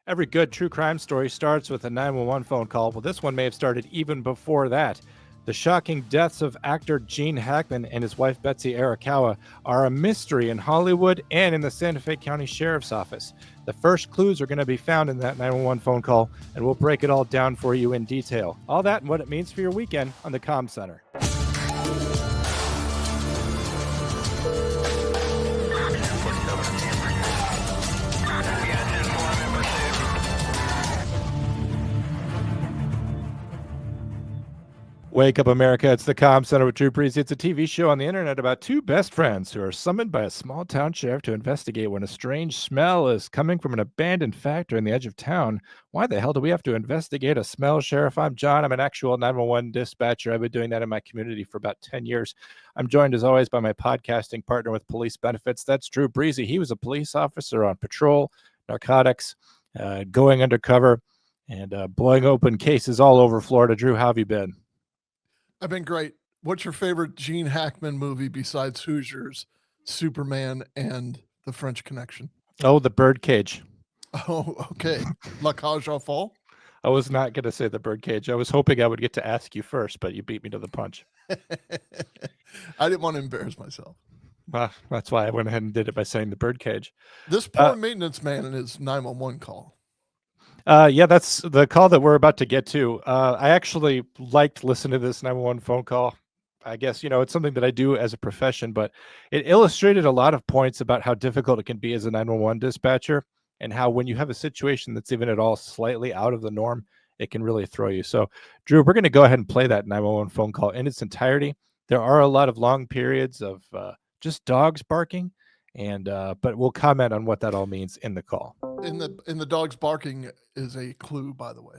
Every good true crime story starts with a 911 phone call. Well, this one may have started even before that. The shocking deaths of actor Gene Hackman and his wife Betsy Arakawa are a mystery in Hollywood and in the Santa Fe County Sheriff's Office. The first clues are going to be found in that 911 phone call, and we'll break it all down for you in detail. All that and what it means for your weekend on the Comm Center. Wake up, America. It's the Comm Center with Drew Breezy. It's a TV show on the internet about two best friends who are summoned by a small town sheriff to investigate when a strange smell is coming from an abandoned factory on the edge of town. Why the hell do we have to investigate a smell, Sheriff? I'm John. I'm an actual 911 dispatcher. I've been doing that in my community for about 10 years. I'm joined, as always, by my podcasting partner with police benefits. That's Drew Breezy. He was a police officer on patrol, narcotics, going undercover, and blowing open cases all over Florida. Drew, how have you been? I've been great. What's your favorite Gene Hackman movie besides Hoosiers, Superman, and The French Connection? Oh, The Birdcage. Oh, okay. La Cage aux Folles? I was not going to say The Birdcage. I was hoping I would get to ask you first, but you beat me to the punch. I didn't want to embarrass myself. Well, that's why I went ahead and did it by saying The Birdcage. This poor maintenance man and his 911 call. Yeah, that's the call that we're about to get to. I actually liked listening to this 911 phone call. I guess, it's something that I do as a profession, but it illustrated a lot of points about how difficult it can be as a 911 dispatcher and how when you have a situation that's even at all slightly out of the norm, it can really throw you. So, Drew, we're going to go ahead and play that 911 phone call in its entirety. There are a lot of long periods of just dogs barking, and but we'll comment on what that all means in the call. In the dogs barking is a clue, by the way.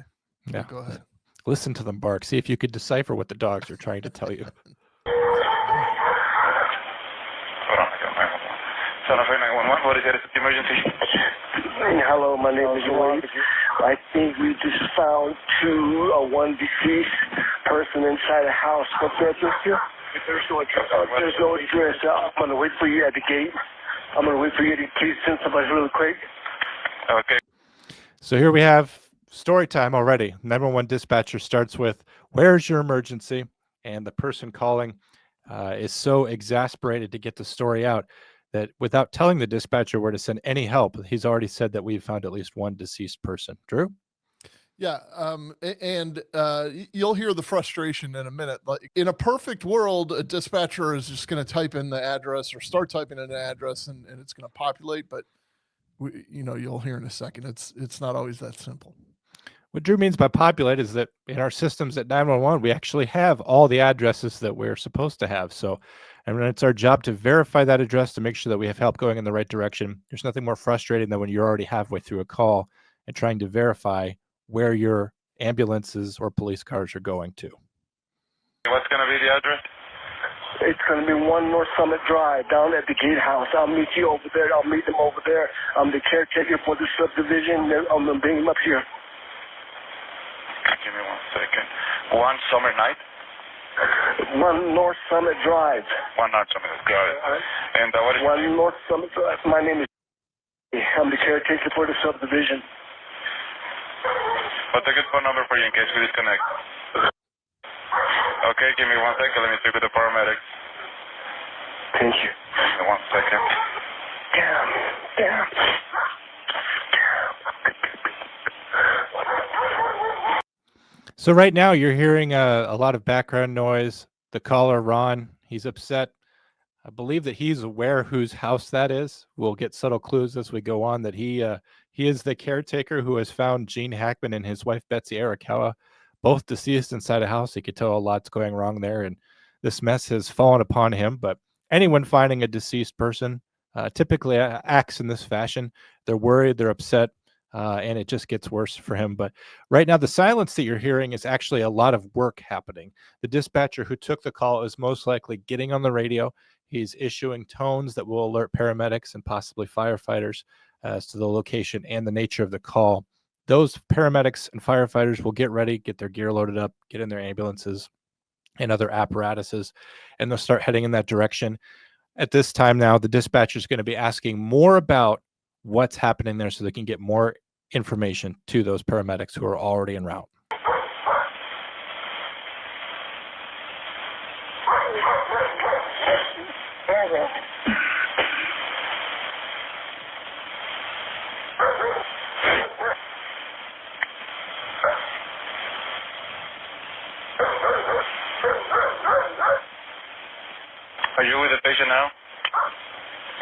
Yeah, go ahead. Listen to them bark. See if you could decipher what the dogs are trying to tell you. Santa Fe 911, what is it? Emergency? Hello, my name is Wade. I think we just found one deceased person inside a house. What's the address here? There's no address. There's no address. I'm going to wait for you at the gate. I'm going to wait for you to please send somebody really quick. Okay. So here we have story time already. 911 dispatcher starts with, where's your emergency? And the person calling is so exasperated to get the story out that without telling the dispatcher where to send any help, he's already said that we've found at least one deceased person. Drew? Yeah, and you'll hear the frustration in a minute. Like in a perfect world, a dispatcher is just going to type in the address or start typing in an address, and it's going to populate. But you'll hear in a second. It's not always that simple. What Drew means by populate is that in our systems at 911, we actually have all the addresses that we're supposed to have. So, and it's our job to verify that address to make sure that we have help going in the right direction. There's nothing more frustrating than when you're already halfway through a call and trying to verify where your ambulances or police cars are going to. What's going to be the address? It's going to be 1 North Summit Drive down at the gatehouse. I'll meet you over there. I'll meet them over there. I'm the caretaker for the subdivision. I'm going to bring them up here. Give me 1 second. 1 summer night? 1 North Summit Drive. 1 North Summit Drive. And what is 1 North Summit Drive. My name is I'm the caretaker for the subdivision. What's a good phone number for you in case we disconnect? Okay, give me 1 second. Let me speak with the paramedics. Thank you. Give me 1 second. Damn. So right now you're hearing a lot of background noise. The caller, Ron, he's upset. I believe that he's aware whose house that is. We'll get subtle clues as we go on that he is the caretaker who has found Gene Hackman and his wife, Betsy Arakawa, both deceased inside a house. He could tell a lot's going wrong there, and this mess has fallen upon him. But anyone finding a deceased person typically acts in this fashion. They're worried, they're upset, and it just gets worse for him. But right now, the silence that you're hearing is actually a lot of work happening. The dispatcher who took the call is most likely getting on the radio. He's issuing tones that will alert paramedics and possibly firefighters as to the location and the nature of the call. Those paramedics and firefighters will get ready, get their gear loaded up, get in their ambulances and other apparatuses, and they'll start heading in that direction. At this time now, the dispatcher is going to be asking more about what's happening there so they can get more information to those paramedics who are already en route. Are you with the patient now?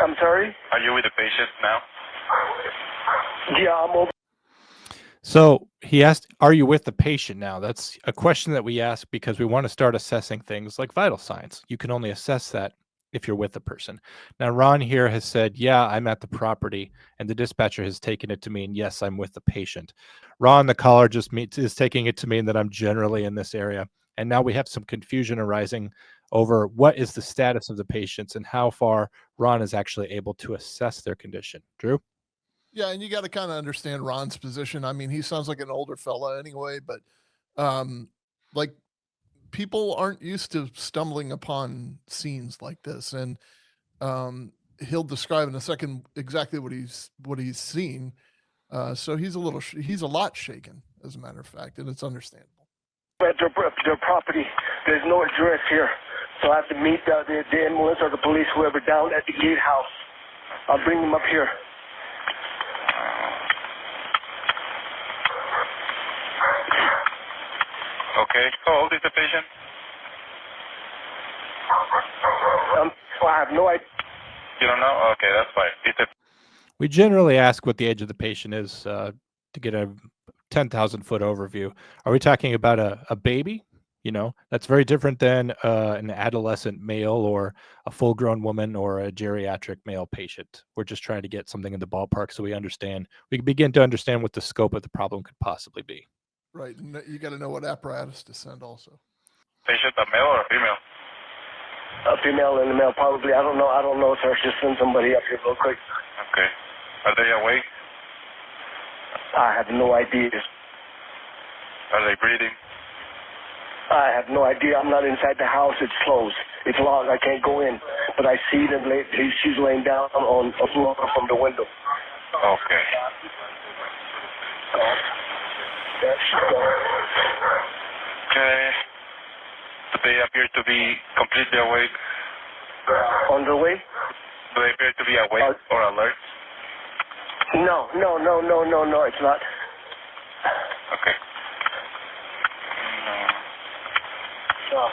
I'm sorry? Are you with the patient now? Yeah, I'm over. So he asked, are you with the patient now? That's a question that we ask because we want to start assessing things like vital signs. You can only assess that if you're with the person. Now, Ron here has said, yeah, I'm at the property, and the dispatcher has taken it to mean, yes, I'm with the patient. Ron, the caller, just is taking it to mean that I'm generally in this area. And now we have some confusion arising over what is the status of the patients and how far Ron is actually able to assess their condition. Drew? Yeah, and you got to kind of understand Ron's position. I mean, he sounds like an older fella anyway, but like people aren't used to stumbling upon scenes like this, and he'll describe in a second exactly what he's seen. So he's a lot shaken, as a matter of fact, and it's understandable. At their property, there's no address here, so I have to meet the ambulance or the police, whoever, down at the gatehouse. I'll bring them up here. Okay. How old is the patient? I have no idea. You don't know? Okay, that's fine. It's a We generally ask what the age of the patient is to get a 10,000-foot overview. Are we talking about a baby? You know, that's very different than an adolescent male or a full-grown woman or a geriatric male patient. We're just trying to get something in the ballpark so we can begin to understand what the scope of the problem could possibly be. Right, and you got to know what apparatus to send also. patient, a male or a female? A female and a male, probably. I don't know, sir. Just send somebody up here real quick. Okay. Are they awake? I have no idea. Are they breathing? I have no idea. I'm not inside the house. It's closed. It's locked. I can't go in. But I see them. She's laying down on a floor from the window. Okay. There she goes. Okay. Do they appear to be completely awake? On the way? Do they appear to be awake or alert? No. It's not. Okay. No.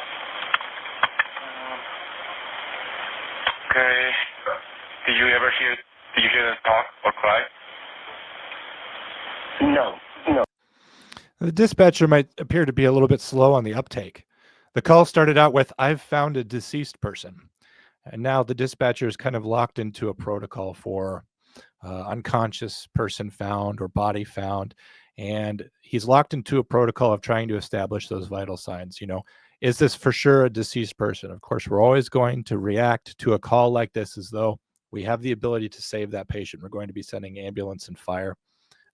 Okay. Do you hear them talk or cry? No. The dispatcher might appear to be a little bit slow on the uptake. The call started out with, I've found a deceased person. And now the dispatcher is kind of locked into a protocol for unconscious person found or body found. And he's locked into a protocol of trying to establish those vital signs. You know, is this for sure a deceased person? Of course, we're always going to react to a call like this as though we have the ability to save that patient. We're going to be sending ambulance and fire.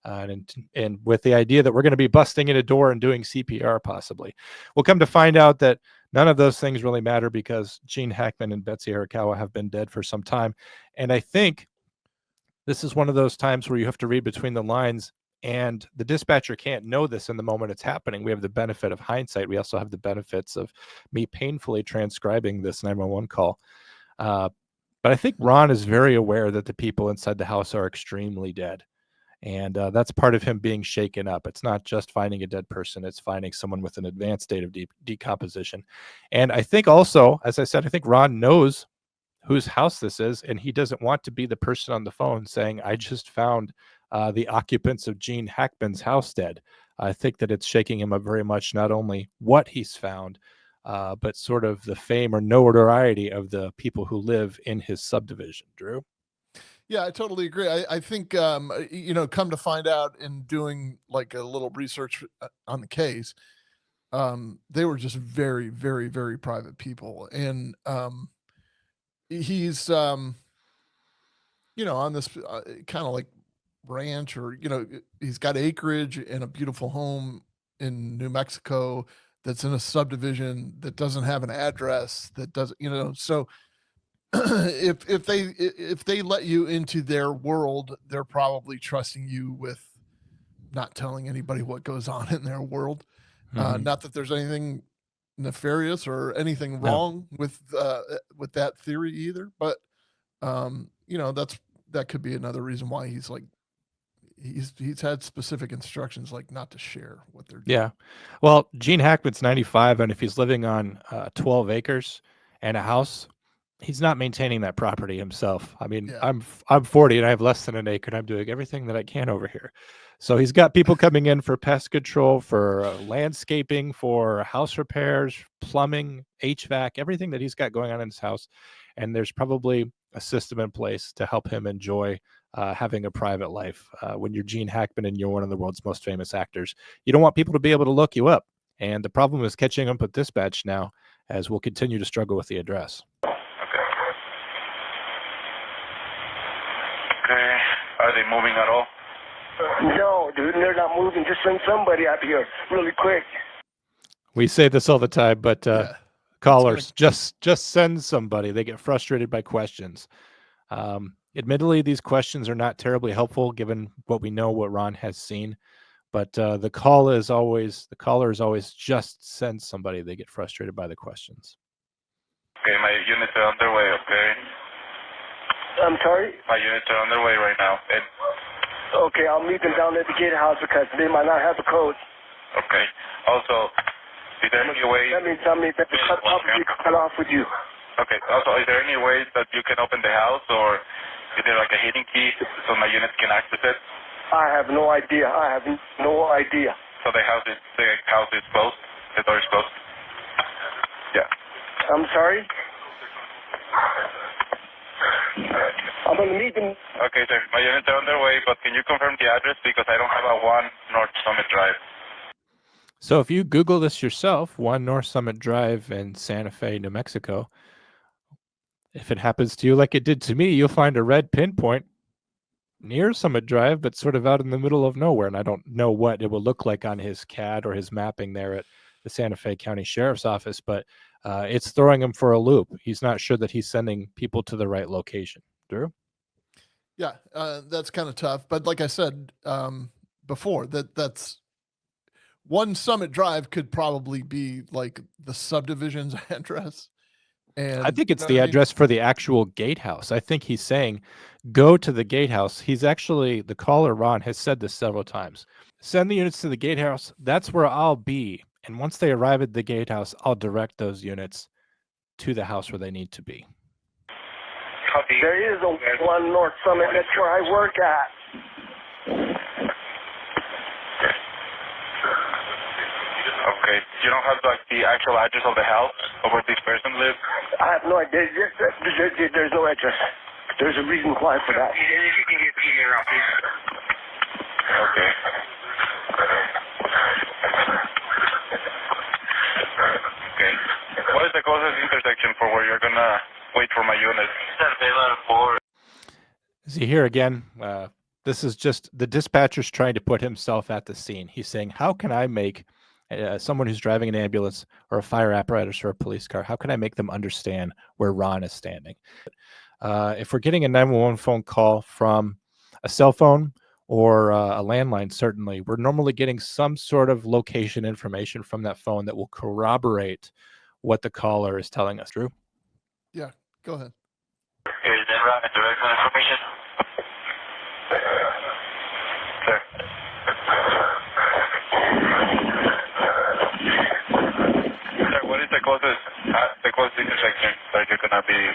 And with the idea that we're going to be busting in a door and doing CPR possibly. We'll come to find out that none of those things really matter because Gene Hackman and Betsy Arakawa have been dead for some time. And I think this is one of those times where you have to read between the lines, and the dispatcher can't know this in the moment it's happening. We have the benefit of hindsight. We also have the benefits of me painfully transcribing this 911 call. But I think Ron is very aware that the people inside the house are extremely dead. And that's part of him being shaken up. It's not just finding a dead person. It's finding someone with an advanced state of decomposition. And I think also, as I said, I think Ron knows whose house this is, and he doesn't want to be the person on the phone saying, I just found the occupants of Gene Hackman's house dead. I think that it's shaking him up very much, not only what he's found, but sort of the fame or notoriety of the people who live in his subdivision. Drew? Yeah, I totally agree. I think, come to find out in doing like a little research on the case, they were just very, very, very private people. And he's, on this kind of like ranch, or, he's got acreage and a beautiful home in New Mexico that's in a subdivision that doesn't have an address, that doesn't, so if they let you into their world, they're probably trusting you with not telling anybody what goes on in their world. Mhm. Not that there's anything nefarious or anything No. wrong with that theory either, but that could be another reason why he's like he's had specific instructions like not to share what they're doing. Yeah. Well, Gene Hackman's 95, and if he's living on 12 acres and a house, he's not maintaining that property himself. I mean, Yeah. I'm 40 and I have less than an acre, and I'm doing everything that I can over here. So he's got people coming in for pest control, for landscaping, for house repairs, plumbing, HVAC, everything that he's got going on in his house. And there's probably a system in place to help him enjoy having a private life. When you're Gene Hackman and you're one of the world's most famous actors, you don't want people to be able to look you up. And the problem is catching up with dispatch now, as we'll continue to struggle with the address. Okay. Are they moving at all? No, dude, they're not moving. Just send somebody out here really quick. We say this all the time, but Yeah. callers just send somebody. They get frustrated by questions. Admittedly, these questions are not terribly helpful given what we know, what Ron has seen. But the caller is always just send somebody. They get frustrated by the questions. Okay, my units are underway, okay? I'm sorry? My units are underway right now. And, Okay, I'll meet them down at the gatehouse because they might not have a code. okay. Also, is there any way... That means that the cut probably cut off with you. Okay. Also, is there any way that you can open the house, or is there like a hidden key so my units can access it? I have no idea. I have no idea. So the house is closed? The door is closed? Yeah. I'm sorry? I'm going to meet them. Okay, sir. My units are on their way, but can you confirm the address because I don't have a 1 North Summit Drive. So if you Google this yourself, 1 North Summit Drive in Santa Fe, New Mexico, if it happens to you like it did to me, you'll find a red pinpoint near Summit Drive, but sort of out in the middle of nowhere. And I don't know what it will look like on his CAD or his mapping there at the Santa Fe County Sheriff's Office, but it's throwing him for a loop. He's not sure that he's sending people to the right location. Drew? Yeah, that's kind of tough. But like I said before, that's 1 Summit Drive could probably be like the subdivision's address. And I think it's the address for the actual gatehouse. I think he's saying, go to the gatehouse. He's actually, the caller, Ron, has said this several times. Send the units to the gatehouse. That's where I'll be. And once they arrive at the gatehouse, I'll direct those units to the house where they need to be. Copy. There is a 1 North Summit. That's where I work at. Okay. You don't have like the actual address of the house of where this person lives? I have no idea. There's no address. There's a reason why for that. Okay. Okay. What is the closest intersection for where you're gonna wait for my unit? See here again, this is just the dispatcher's trying to put himself at the scene. He's saying, how can I make someone who's driving an ambulance or a fire apparatus or a police car, how can I make them understand where Ron is standing? If we're getting a 911 phone call from a cell phone or a landline, certainly, we're normally getting some sort of location information from that phone that will corroborate what the caller is telling us. Drew? Yeah, go ahead. Okay, then Ron, direct information. Sir. Sir, what is the closest intersection that you're gonna be?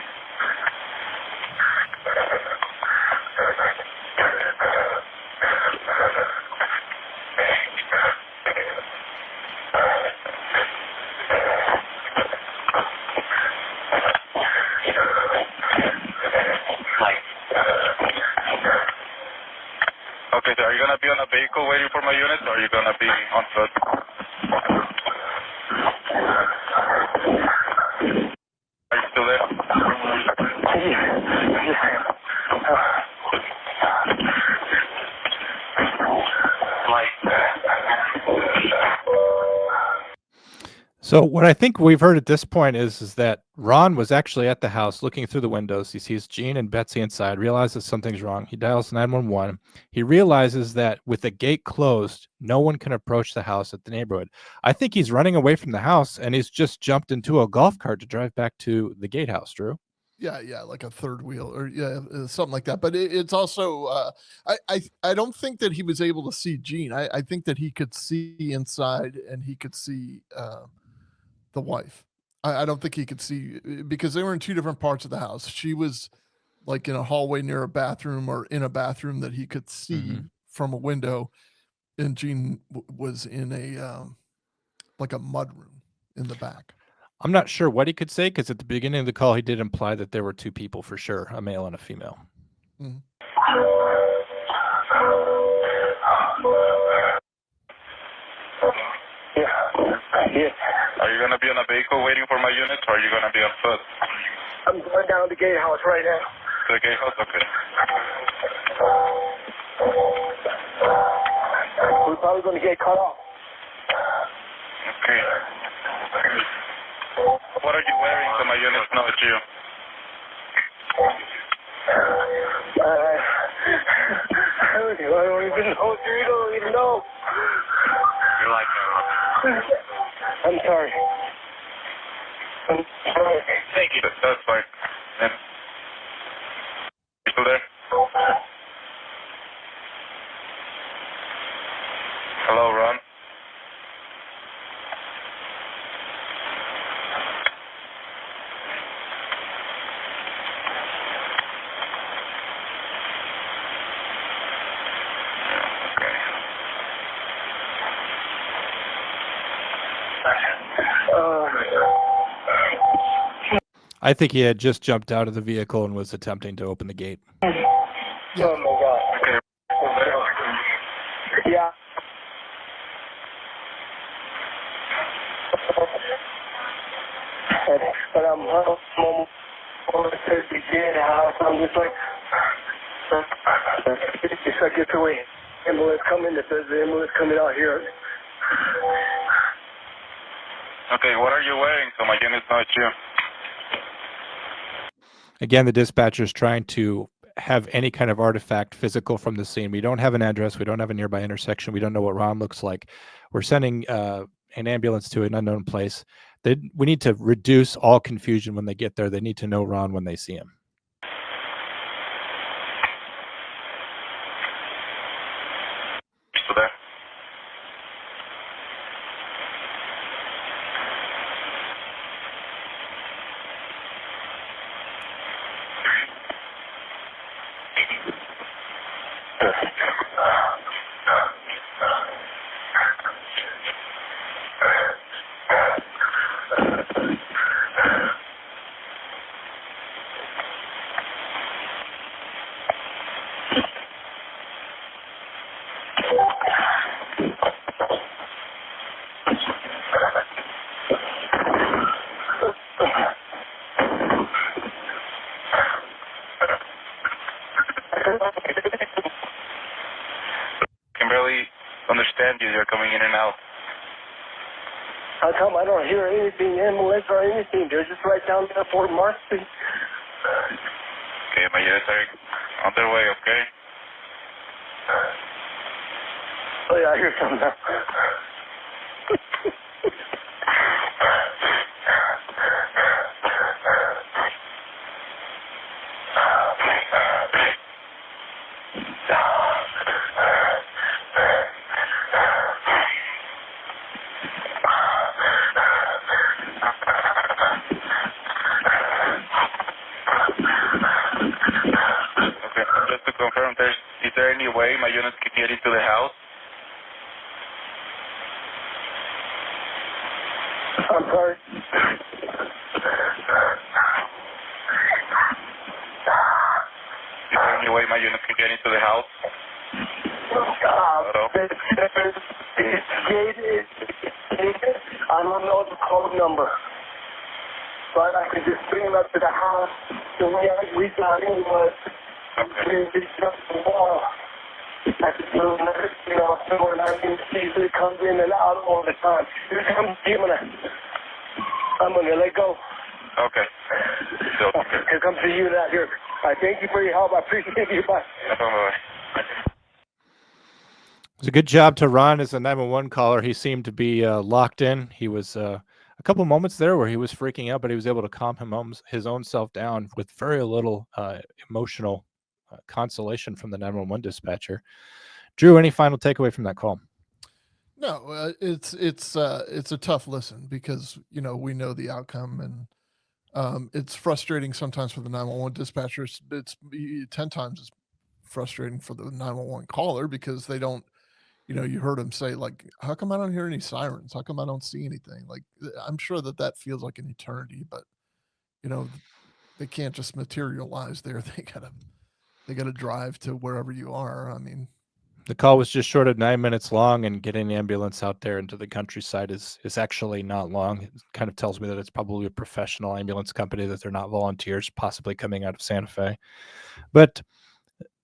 Okay, so are you gonna be on a vehicle waiting for my unit, or are you gonna be on foot? Are you still there? So what I think we've heard at this point is that Ron was actually at the house looking through the windows. He sees Jean and Betsy inside, realizes something's wrong. He dials 911. He realizes that with the gate closed, no one can approach the house at the neighborhood. I think he's running away from the house and he's just jumped into a golf cart to drive back to the gatehouse, Drew. Yeah, like a third wheel or something like that. But it's also I don't think that he was able to see Jean. I think that he could see inside and he could see the wife. I don't think he could see because they were in two different parts of the house. She was like in a hallway near a bathroom or in a bathroom that he could see from a window, and Jean was in a like a mud room in the back. I'm not sure what he could say because at the beginning of the call, he did imply that there were two people for sure, a male and a female. Mm-hmm. Yeah. Are you going to be on a vehicle waiting for my unit, or are you going to be on foot? I'm going down to the gatehouse right now. To the gatehouse? Okay. We're probably going to get cut off. Okay. What are you wearing so my units know it's you? I don't even know. You don't even know. You're like, I'm sorry. I'm sorry. thank you. That's fine. Yeah. You still there? Hello, Ron. I think he had just jumped out of the vehicle and was attempting to open the gate. Oh my God. Okay. Yeah. But I'm home to the gatehouse. I'm just like, it's like it's away. Ambulance coming. If there's an ambulance coming out here. Okay, what are you wearing so my units know it's you? Again, the dispatcher is trying to have any kind of artifact physical from the scene. We don't have an address. We don't have a nearby intersection. We don't know what Ron looks like. We're sending an ambulance to an unknown place. We need to reduce all confusion when they get there. They need to know Ron when they see him. Still there? Can barely understand you. You're coming in and out. How come I don't hear anything, ambulance or anything? They're just right down there Fort Mark Street. Okay, my units are on their way, okay? Oh yeah, I hear something now. Okay, just to confirm, is there any way my units can get into the house? I'm sorry. Is there any way my units can get into the house? This gate is, I don't know the code number, but I could just bring him up to the house. The way we got in was we jumped the wall. I could do another, so when I can see it comes in and out all the time. Here comes Jimena. I'm going to let go. Okay. So, okay. Here comes the unit out here. I thank you for your help. I appreciate you. Bye. No problem. Bye. It was a good job to Ron as a 911 caller. He seemed to be locked in. He was a couple moments there where he was freaking out, but he was able to calm his own self down with very little emotional consolation from the 911 dispatcher. Drew, any final takeaway from that call? No, it's a tough listen because we know the outcome, and it's frustrating sometimes for the 911 dispatchers. It's 10 times as frustrating for the 911 caller because they don't. You heard him say, like, how come I don't hear any sirens? How come I don't see anything? Like, I'm sure that feels like an eternity, but they can't just materialize there. They gotta drive to wherever you are. I mean, the call was just short of 9 minutes long, and getting the ambulance out there into the countryside is actually not long. It kind of tells me that it's probably a professional ambulance company, that they're not volunteers, possibly coming out of Santa Fe. But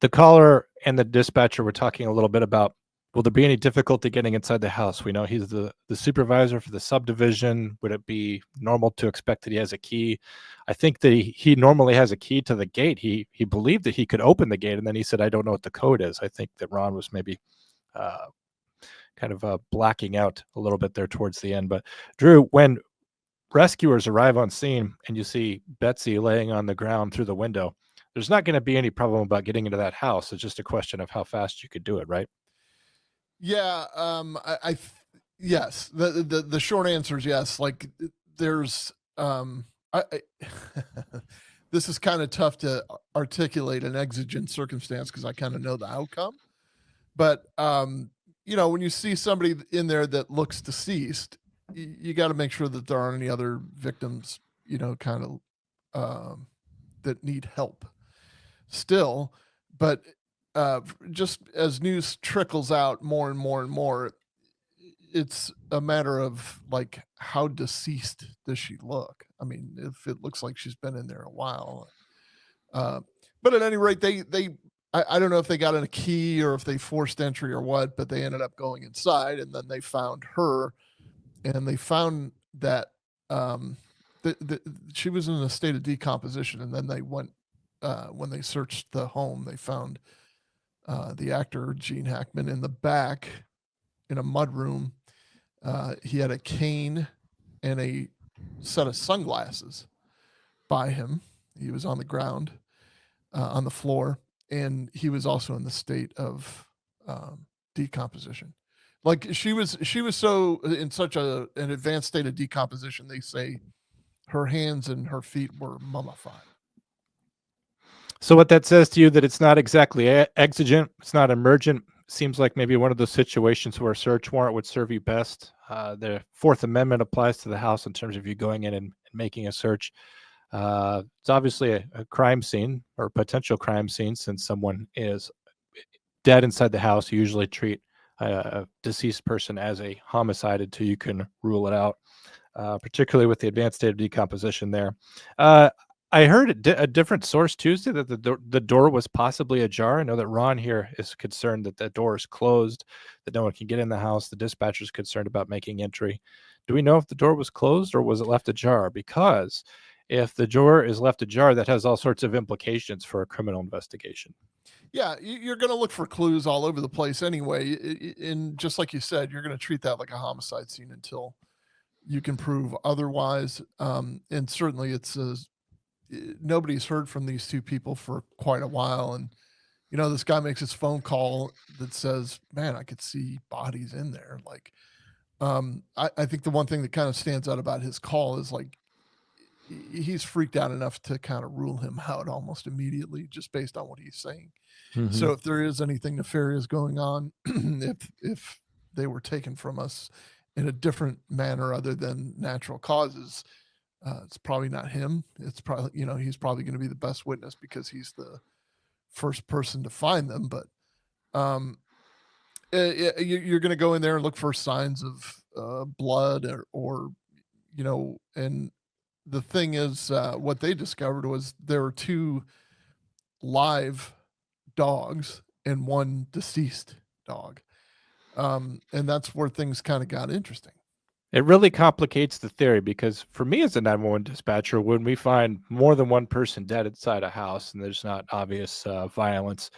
the caller and the dispatcher were talking a little bit about, will there be any difficulty getting inside the house? We know he's the supervisor for the subdivision. Would it be normal to expect that he has a key? I think that he normally has a key to the gate. He believed that he could open the gate, and then he said, I don't know what the code is. I think that Ron was maybe kind of blacking out a little bit there towards the end. But Drew, when rescuers arrive on scene and you see Betsy laying on the ground through the window, there's not going to be any problem about getting into that house. It's just a question of how fast you could do it, right? Yeah, yes. The short answer is yes. Like, there's this is kind of tough to articulate an exigent circumstance because I kind of know the outcome. But when you see somebody in there that looks deceased, you got to make sure that there aren't any other victims, kind of that need help still. But just as news trickles out more and more and more, it's a matter of, like, how deceased does she look? I mean, if it looks like she's been in there a while, but at any rate, I don't know if they got a key or if they forced entry or what, but they ended up going inside, and then they found her, and they found that she was in a state of decomposition, and then they went when they searched the home, they found the actor Gene Hackman in the back in a mudroom. He had a cane and a set of sunglasses by him. He was on the ground, on the floor, and he was also in the state of decomposition. Like, she was so in such an advanced state of decomposition, they say her hands and her feet were mummified. So what that says to you, that it's not exactly exigent, it's not emergent. Seems like maybe one of those situations where a search warrant would serve you best. The Fourth Amendment applies to the house in terms of you going in and making a search. It's obviously a crime scene or potential crime scene, since someone is dead inside the house. You usually treat a deceased person as a homicide until you can rule it out, particularly with the advanced state of decomposition there. I heard a different source Tuesday that the door was possibly ajar. I know that Ron here is concerned that the door is closed, that no one can get in the house. The dispatcher is concerned about making entry. Do we know if the door was closed or was it left ajar? Because if the door is left ajar, that has all sorts of implications for a criminal investigation. Yeah, you're going to look for clues all over the place anyway. And just like you said, you're going to treat that like a homicide scene until you can prove otherwise. And certainly nobody's heard from these two people for quite a while. And, this guy makes his phone call that says, man, I could see bodies in there. Like, I think the one thing that kind of stands out about his call is, like, he's freaked out enough to kind of rule him out almost immediately just based on what he's saying. Mm-hmm. So if there is anything nefarious going on, if they were taken from us in a different manner other than natural causes, it's probably not him. It's probably, he's probably going to be the best witness because he's the first person to find them. But you're going to go in there and look for signs of blood or and the thing is, what they discovered was there were two live dogs and one deceased dog. And that's where things kind of got interesting. It really complicates the theory because for me as a 911 dispatcher, when we find more than one person dead inside a house and there's not obvious violence,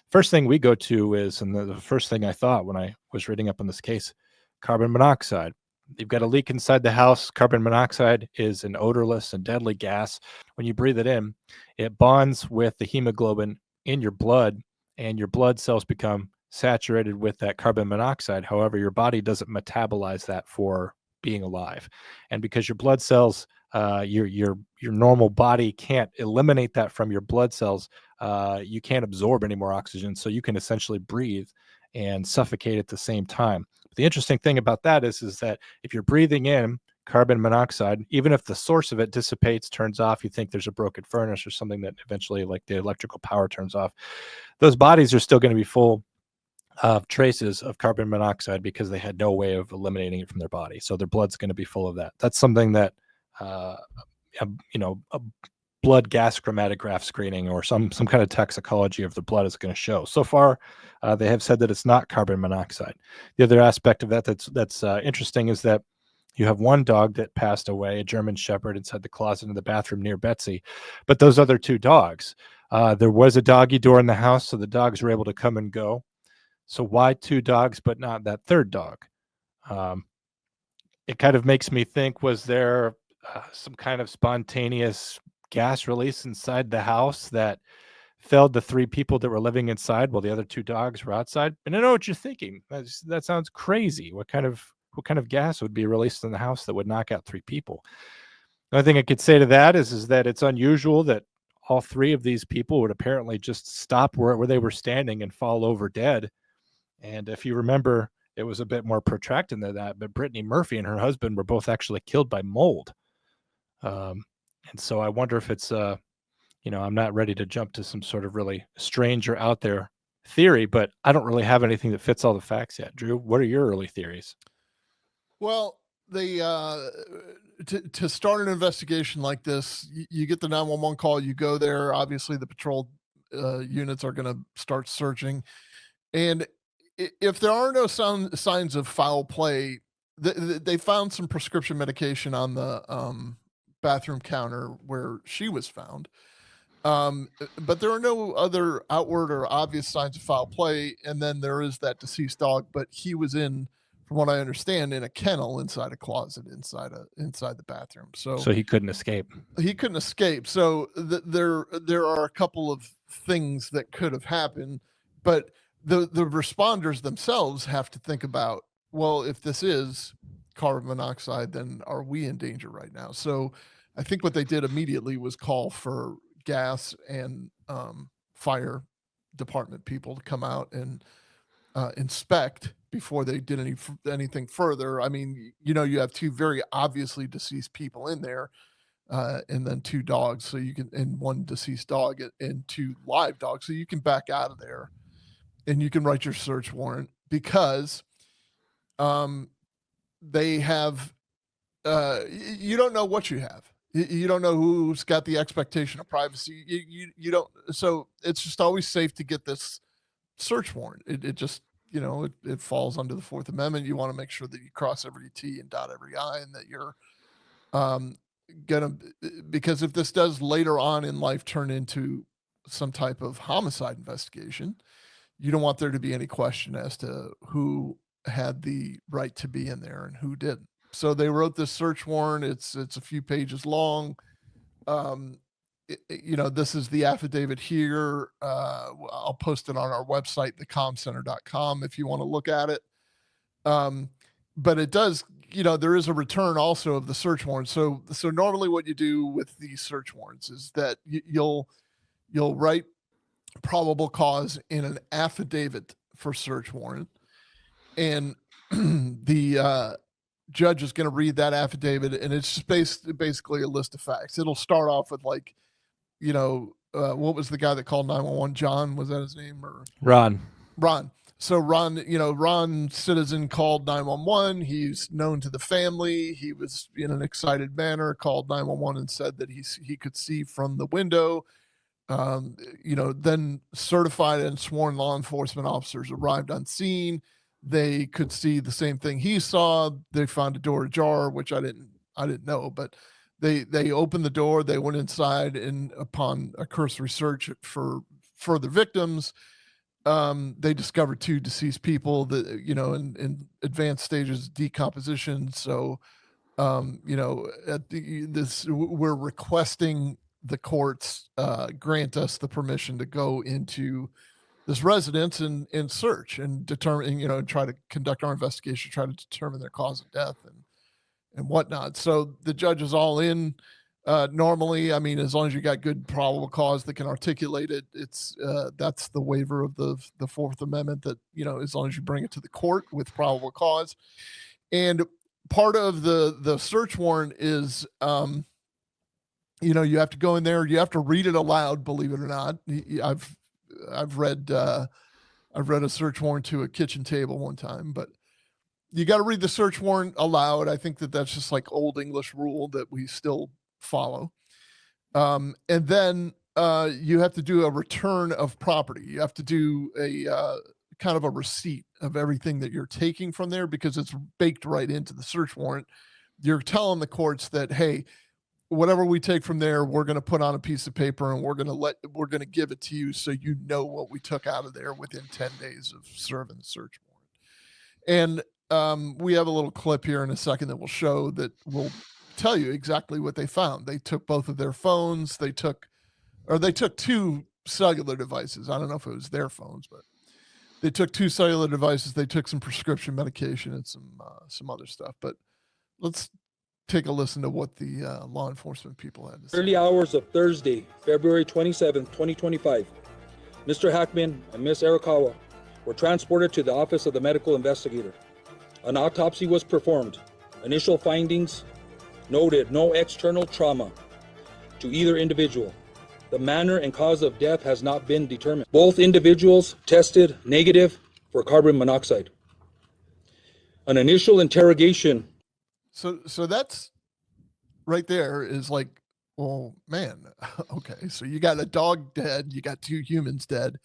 first thing we go to is, and the first thing I thought when I was reading up on this case, carbon monoxide. You've got a leak inside the house. Carbon monoxide is an odorless and deadly gas. When you breathe it in, it bonds with the hemoglobin in your blood, and your blood cells become saturated with that carbon monoxide. However, your body doesn't metabolize that for being alive, and because your blood cells, your normal body can't eliminate that from your blood cells, you can't absorb any more oxygen, so you can essentially breathe and suffocate at the same time. But the interesting thing about that is that if you're breathing in carbon monoxide, even if the source of it dissipates, turns off, you think there's a broken furnace or something that eventually, like the electrical power turns off, those bodies are still going to be full of traces of carbon monoxide because they had no way of eliminating it from their body. So their blood's going to be full of that. That's something that, a blood gas chromatograph screening or some kind of toxicology of the blood is going to show. So far, they have said that it's not carbon monoxide. The other aspect of that that's interesting is that you have one dog that passed away, a German Shepherd, inside the closet in the bathroom near Betsy. But those other two dogs, there was a doggy door in the house, so the dogs were able to come and go. So why two dogs but not that third dog? It kind of makes me think, was there some kind of spontaneous gas release inside the house that felled the three people that were living inside while the other two dogs were outside? And I know what you're thinking. That sounds crazy. What kind of gas would be released in the house that would knock out three people? The only thing I could say to that is that it's unusual that all three of these people would apparently just stop where they were standing and fall over dead. And if you remember, it was a bit more protracted than that, but Brittany Murphy and her husband were both actually killed by mold. And so I wonder if it's, I'm not ready to jump to some sort of really strange or out there theory, but I don't really have anything that fits all the facts yet. Drew, what are your early theories? Well, to start an investigation like this, you get the 911 call, you go there. Obviously, the patrol units are going to start searching. And if there are no signs of foul play, they found some prescription medication on the bathroom counter where she was found. But there are no other outward or obvious signs of foul play. And then there is that deceased dog, but he was in, from what I understand, in a kennel inside a closet inside the bathroom. So he couldn't escape. He couldn't escape. So there are a couple of things that could have happened, but the responders themselves have to think about, well, if this is carbon monoxide, then are we in danger right now? So I think what they did immediately was call for gas and fire department people to come out and inspect before they did anything further. I mean, you have two very obviously deceased people in there, and then two dogs, so you can, and one deceased dog and two live dogs, so you can back out of there and you can write your search warrant because they have, you don't know what you have. You don't know who's got the expectation of privacy. You don't. So it's just always safe to get this search warrant. It just, it falls under the Fourth Amendment. You want to make sure that you cross every T and dot every I, and that you're because if this does later on in life turn into some type of homicide investigation, you don't want there to be any question as to who had the right to be in there and who didn't. So they wrote this search warrant. It's a few pages long. This is the affidavit here. I'll post it on our website, thecomcenter.com, if you want to look at it. But it does, there is a return also of the search warrant. So normally what you do with these search warrants is that you'll write probable cause in an affidavit for search warrant, and the judge is going to read that affidavit, and it's just basically a list of facts. It'll start off with what was the guy that called 911? John, was that his name? Or Ron. So Ron citizen called 911. He's known to the family. He was in an excited manner, called 911 and said that he could see from the window. Then certified and sworn law enforcement officers arrived on scene. they could see the same thing he saw. They found a door ajar, which I didn't know, but they opened the door, they went inside, and upon a cursory search for further victims, they discovered 2 deceased people that, in advanced stages of decomposition. So, we're requesting the courts grant us the permission to go into this residence and search and determine, and try to conduct our investigation, try to determine their cause of death and whatnot. So the judge is all in. Normally, I mean, as long as you got good probable cause that can articulate it, it's that's the waiver of the Fourth Amendment, that, as long as you bring it to the court with probable cause. And part of the search warrant is, you have to go in there, you have to read it aloud, believe it or not. I've read a search warrant to a kitchen table one time, but you got to read the search warrant aloud. I think that's just like old English rule that we still follow. And then you have to do a return of property. You have to do a kind of a receipt of everything that you're taking from there, because it's baked right into the search warrant. You're telling the courts that, hey, whatever we take from there, we're going to put on a piece of paper and we're going to give it to you, so you know what we took out of there within 10 days of serving the search warrant. And we have a little clip here in a second that will show that will tell you exactly what they found. They took both of their phones. They took 2 cellular devices. I don't know if it was their phones, but they took 2 cellular devices. They took some prescription medication and some other stuff. But let's take a listen to what the law enforcement people had to say. Early hours of Thursday, February 27th, 2025, Mr. Hackman and Ms. Arakawa were transported to the office of the medical investigator. An autopsy was performed. Initial findings noted no external trauma to either individual. The manner and cause of death has not been determined. Both individuals tested negative for carbon monoxide. An initial interrogation. So that's right there is like, well, man, okay. So you got a dog dead, you got 2 humans dead,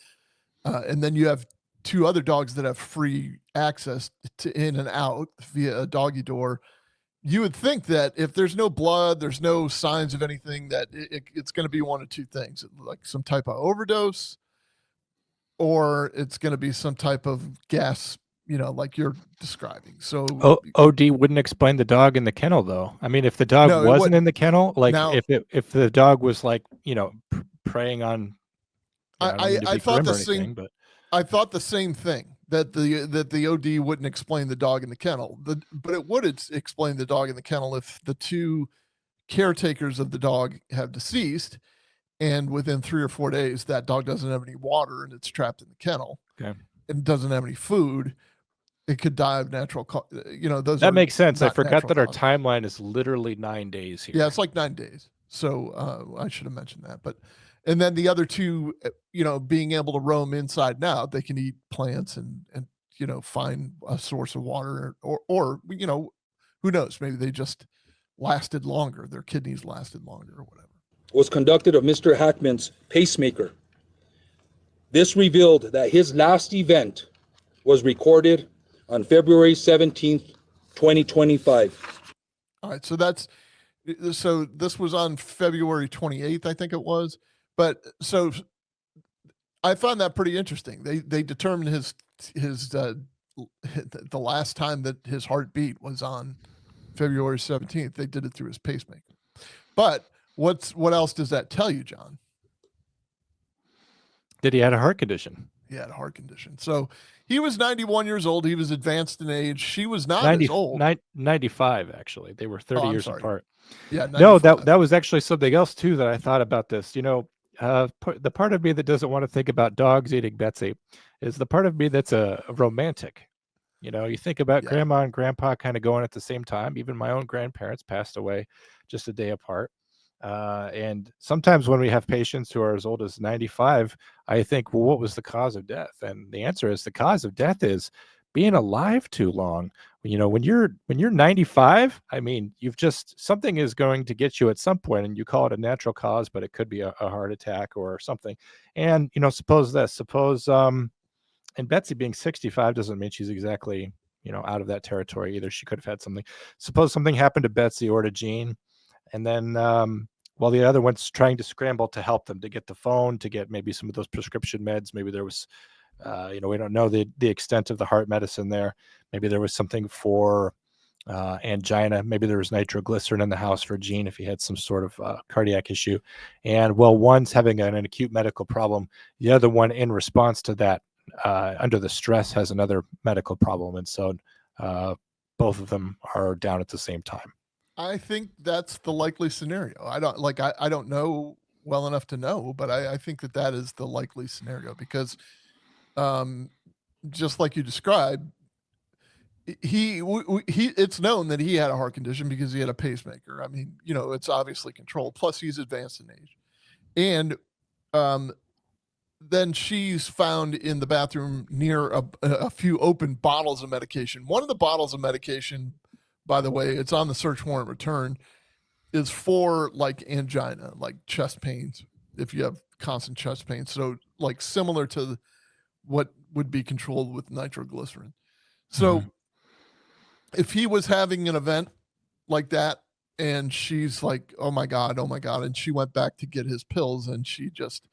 and then you have 2 other dogs that have free access to in and out via a doggy door. You would think that if there's no blood, there's no signs of anything, that it's going to be one of 2 things, like some type of overdose, or it's going to be some type of gas, like you're describing. So OD wouldn't explain the dog in the kennel, though. I mean, if the dog wasn't in the kennel, like if the dog was like, preying on, I thought the same, but I thought the same thing, that the OD wouldn't explain the dog in the kennel, but it would explain the dog in the kennel if the 2 caretakers of the dog have deceased, and within 3 or 4 days that dog doesn't have any water and it's trapped in the kennel. Okay. And doesn't have any food. It could die of natural, that makes sense. I forgot that our timeline is literally 9 days here. Yeah, it's like 9 days. So I should have mentioned that. But, and then the other 2, being able to roam inside and out, they can eat plants and find a source of water, or who knows, maybe they just lasted longer. Their kidneys lasted longer or whatever. Was conducted of Mr. Hackman's pacemaker. This revealed that his last event was recorded on February 17th, 2025. All right, so this was on February 28th, I think it was. But so I found that pretty interesting. They determined the last time that his heart beat was on February 17th. They did it through his pacemaker. But what else does that tell you, John? That he had a heart condition. He had a heart condition. So he was 91 years old. He was advanced in age. She was not as old. 95, actually. They were 30 years apart. Yeah. 95. No, that was actually something else too that I thought about this. The part of me that doesn't want to think about dogs eating Betsy is the part of me that's a romantic. You think about grandma and grandpa kind of going at the same time. Even my own grandparents passed away just a day apart. And sometimes when we have patients who are as old as 95, I think, well, what was the cause of death? And the answer is the cause of death is being alive too long. When you're 95, I mean, something is going to get you at some point, and you call it a natural cause, but it could be a heart attack or something. And suppose And Betsy being 65 doesn't mean she's exactly, out of that territory either. She could have had something. Suppose something happened to Betsy or to Jean, and then while the other one's trying to scramble to help them to get the phone, to get maybe some of those prescription meds, maybe there was, we don't know the extent of the heart medicine there. Maybe there was something for angina. Maybe there was nitroglycerin in the house for Gene if he had some sort of cardiac issue. And while one's having an acute medical problem, the other one, in response to that, under the stress, has another medical problem. And so both of them are down at the same time. I think that's the likely scenario. I don't know well enough to know, but I think that is the likely scenario because just like you described, it's known that he had a heart condition because he had a pacemaker. I mean, it's obviously controlled. Plus, he's advanced in age, and then she's found in the bathroom near a few open bottles of medication. One of the bottles of medication, by the way, it's on the search warrant return, is for like angina, like chest pains. If you have constant chest pain, so like similar to what would be controlled with nitroglycerin. So. Mm-hmm. If he was having an event like that and she's like, oh my God, and she went back to get his pills and she just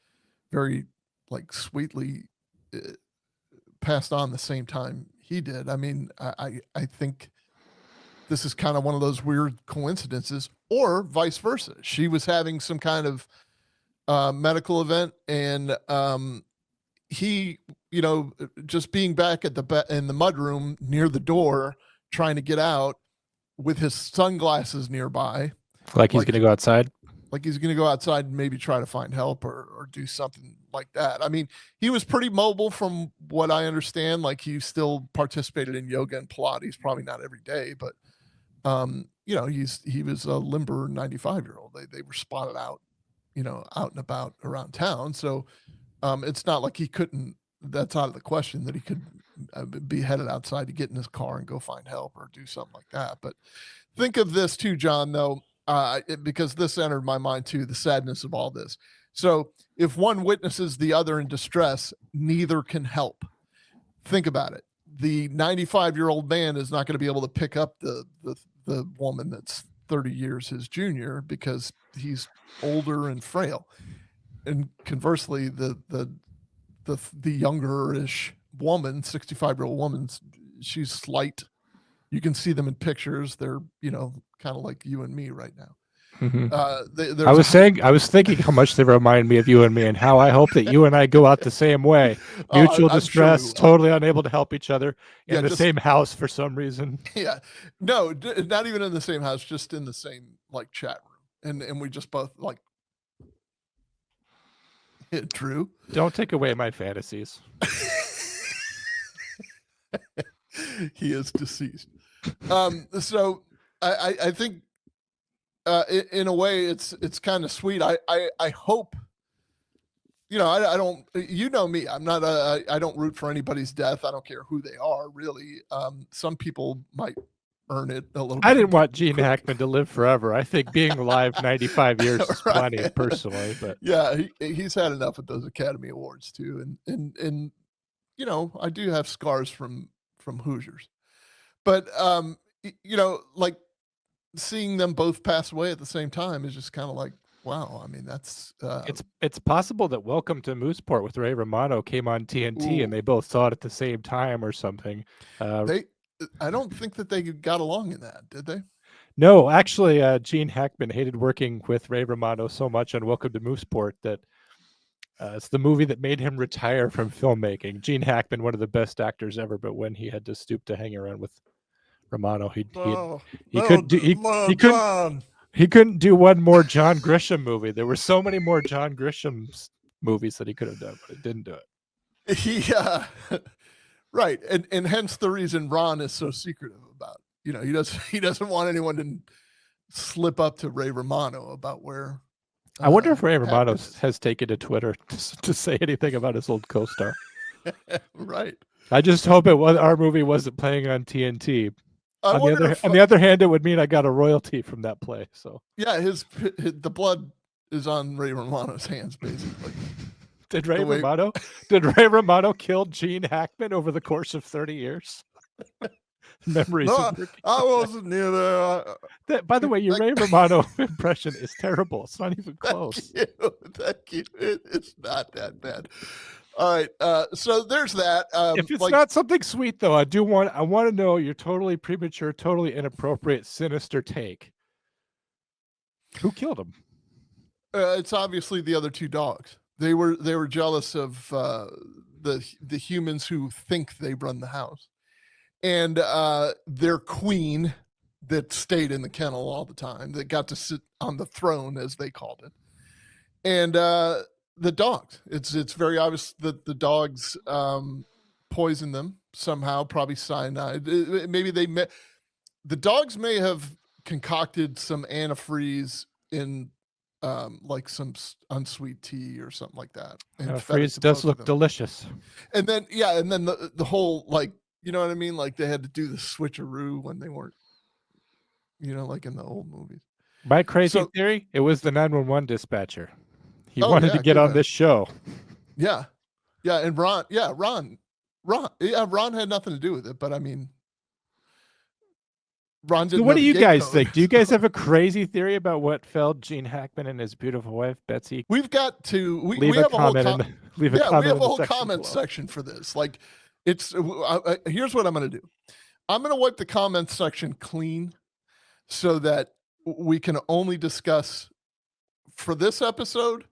very like sweetly passed on the same time he did. I mean, I think this is kind of one of those weird coincidences, or vice versa. She was having some kind of medical event and he, just being back at in the mudroom near the door, trying to get out with his sunglasses nearby. Like he's going to go outside? Like he's going to go outside and maybe try to find help or do something like that. I mean, he was pretty mobile from what I understand. Like he still participated in yoga and Pilates, probably not every day, but, he was a limber 95-year-old. They were spotted out, out and about around town. So it's not like he couldn't, that's out of the question that he could be headed outside to get in his car and go find help or do something like that. But think of this too, John, though, because this entered my mind too, the sadness of all this. So if one witnesses the other in distress, neither can help. Think about it. The 95-year-old man is not going to be able to pick up the woman that's 30 years his junior because he's older and frail. And conversely, the younger-ish woman, 65-year-old woman, she's slight. You can see them in pictures. They're, kind of like you and me right now. Mm-hmm. I was thinking how much they remind me of you and me, and how I hope that you and I go out the same way. Mutual distress, sure totally unable to help each other in the same house for some reason. Yeah, no, not even in the same house, just in the same like chat room, and we just both like. Drew, don't take away my fantasies. He is deceased. So I think in a way it's kind of sweet. I hope, I don't, me, I'm not I don't root for anybody's death. I don't care who they are, really. Some people might earn it a little bit. I didn't want Gene Hackman to live forever. I think being alive 95 years is plenty personally, but yeah, he's had enough of those Academy Awards too. And I do have scars from Hoosiers, but like seeing them both pass away at the same time is just kind of like, wow. I mean, that's it's possible that Welcome to Mooseport with Ray Romano came on TNT and they both saw it at the same time or something. I don't think that they got along in that, did they? No, actually, Gene Hackman hated working with Ray Romano so much on Welcome to Mooseport that it's the movie that made him retire from filmmaking. Gene Hackman, one of the best actors ever, but when he had to stoop to hang around with Romano, he couldn't do one more John Grisham movie. There were so many more John Grisham movies that he could have done, but he didn't do it. Right, and hence the reason Ron is so secretive about. He doesn't want anyone to slip up to Ray Romano about where. I wonder if Ray Romano has taken to Twitter to say anything about his old co-star. Right. I just hope our movie wasn't playing on TNT. On the other hand, it would mean I got a royalty from that play. So yeah, the blood is on Ray Romano's hands, basically. Did Ray The way- Romano kill Gene Hackman over the course of 30 years? Memories. No, of working I on that. wasn't near there. By the way, your Ray Romano impression is terrible. It's not even close. Thank you. It's not that bad. All right. So there's that. If it's not something sweet, though, I want to know your totally premature, totally inappropriate, sinister take. Who killed him? It's obviously the other two dogs. They were jealous of the humans who think they run the house, and their queen that stayed in the kennel all the time, that got to sit on the throne, as they called it, and the dogs. It's very obvious that the dogs poisoned them somehow, probably cyanide. Maybe the dogs may have concocted some antifreeze in like some unsweet tea or something like that. And fed it Freeze to does both of look them. delicious. And then the whole, like, you know what I mean? Like they had to do the switcheroo when they weren't, like in the old movies. My crazy theory, it was the 911 dispatcher. He Oh, wanted yeah, to get could on have. this show. Yeah. Yeah. And Ron had nothing to do with it, but I mean, Ron didn't So what know do the you gate guys code. think? Do you guys have a crazy theory about what felled Gene Hackman and his beautiful wife, Betsy? We've got to Leave we a have a whole comment. Leave a yeah, comment we have in a the whole section comment below. section for this. Like, it's here's what I'm going to do. I'm going to wipe the comment section clean so that we can only discuss for this episode